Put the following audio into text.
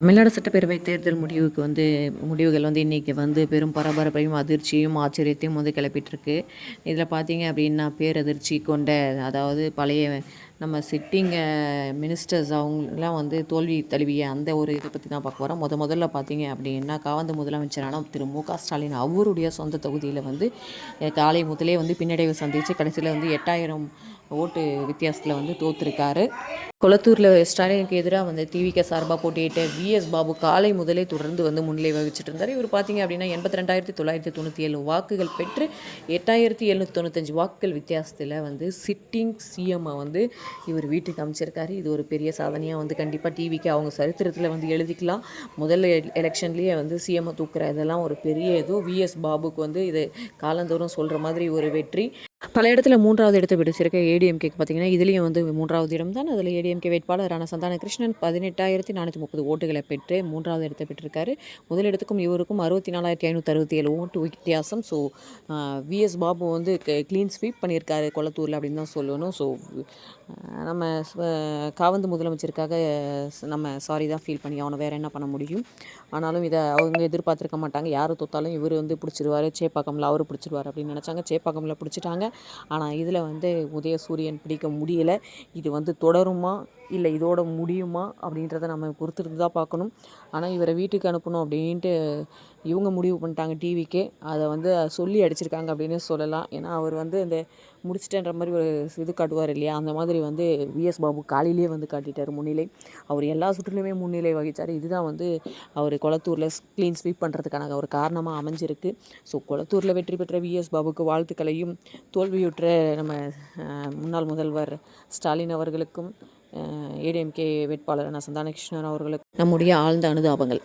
தமிழ்நாடு சட்டப்பேரவை தேர்தல் முடிவுகள் இன்றைக்கி பெரும் பரபரப்பையும் அதிர்ச்சியும் ஆச்சரியத்தையும் கிளப்பிட்டுருக்கு. இதில் பார்த்தீங்க அப்படின்னா பேரதிர்ச்சி கொண்ட, அதாவது பழைய நம்ம சிட்டிங் மினிஸ்டர்ஸ் அவங்களாம் தோல்வி தழுவிய அந்த ஒரு இதை பற்றி தான் பார்க்க போகிறோம். முதல்ல பார்த்தீங்க அப்படின்னா காவந்து முதலமைச்சரான திரு மு.க. ஸ்டாலின் அவருடைய சொந்த தொகுதியில் காலை முதலே பின்னடைவை சந்தித்து கடைசியில் 8000 ஓட்டு வித்தியாசத்தில் தோற்றுருக்காரு. கொளத்தூரில் ஸ்டாலினுக்கு எதிராக திவிக சார்பாக போட்டியிட்ட விஎஸ் பாபு காலை முதலே தொடர்ந்து முன்னிலை வகிச்சிட்டு இருந்தார். இவர் பார்த்தீங்க அப்படின்னா 82,997 வாக்குகள் பெற்று 8,795 வாக்குகள் வித்தியாசத்தில் சிட்டிங் சிஎம்மை இவர் வீட்டுக்கு அமைச்சிருக்காரு. இது ஒரு பெரிய சாதனையாக கண்டிப்பாக டிவிக்கு அவங்க சரித்திரத்தில் எழுதிக்கலாம். முதல் எலெக்ஷன்லேயே சிஎம்ஐ தூக்குற இதெல்லாம் ஒரு பெரிய ஏதோ விஎஸ் பாபுக்கு இது காலந்தோறும் சொல்கிற மாதிரி ஒரு வெற்றி. பல இடத்துல 3வது இடத்தை பிடிச்சிருக்க ஏடிஎம்கேக்கு பார்த்தீங்கன்னா இதுலேயும் 3வது இடம் தான். அதில் ஏடிஎம்கே வேட்பாளரான சந்தான கிருஷ்ணன் 18,430 ஓட்டுகளை பெற்று 3வது இடத்தை பெற்றிருக்காரு. முதலிடத்துக்கும் இவருக்கும் 64,567 ஓட்டு வித்தியாசம். So VS Babu clean sweep பண்ணியிருக்காரு கொளத்தூரில் அப்படின்னு தான் சொல்லணும். ஸோ நம்ம காவந்து முதலமைச்சருக்காக நம்ம சாரி தான் ஃபீல் பண்ணி அவனை வேறு என்ன பண்ண முடியும். ஆனாலும் இதை அவங்க எதிர்பார்த்துருக்க மாட்டாங்க. யார் தோத்தாலும் இவர் பிடிச்சிருவார், சேப்பாக்கமில் அவர் பிடிச்சிருவார் அப்படின்னு நினச்சாங்க. சேப்பாக்கமில் பிடிச்சிட்டாங்க. ஆனால் இதில் உதயசூரியன் பிடிக்க முடியலை. இது தொடருமா இல்லை இதோட முடியுமா அப்படின்றத நம்ம பொறுத்திருந்து தான் பார்க்கணும். ஆனால் இவரை வீட்டுக்கு அனுப்பணும் அப்படின்ட்டு இவங்க முடிவு பண்ணிட்டாங்க டிவிக்கே. அதை சொல்லி அடிச்சிருக்காங்க அப்படின்னு சொல்லலாம். ஏன்னா அவர் இந்த முடிச்சிட்டேன்ற மாதிரி ஒரு இது காட்டுவார் இல்லையா, அந்த மாதிரி விஎஸ் பாபு காலையிலேயே காட்டிட்டார் முன்னிலை. அவர் எல்லா சுற்றுலையுமே முன்னிலை வகித்தார். இதுதான் அவர் கொளத்தூரில் க்ளீன் ஸ்வீப் பண்ணுறதுக்கான ஒரு காரணமாக அமைஞ்சிருக்கு. ஸோ கொளத்தூரில் வெற்றி பெற்ற விஎஸ் பாபுக்கு வாழ்த்துக்களையும், தோல்வியுற்ற நம்ம முன்னாள் முதல்வர் ஸ்டாலின் அவர்களுக்கும் ஏடிஎம்கே வேட்பாளரான சந்தான கிருஷ்ணன் அவர்களுக்கும் நம்முடைய ஆழ்ந்த அனுதாபங்கள்.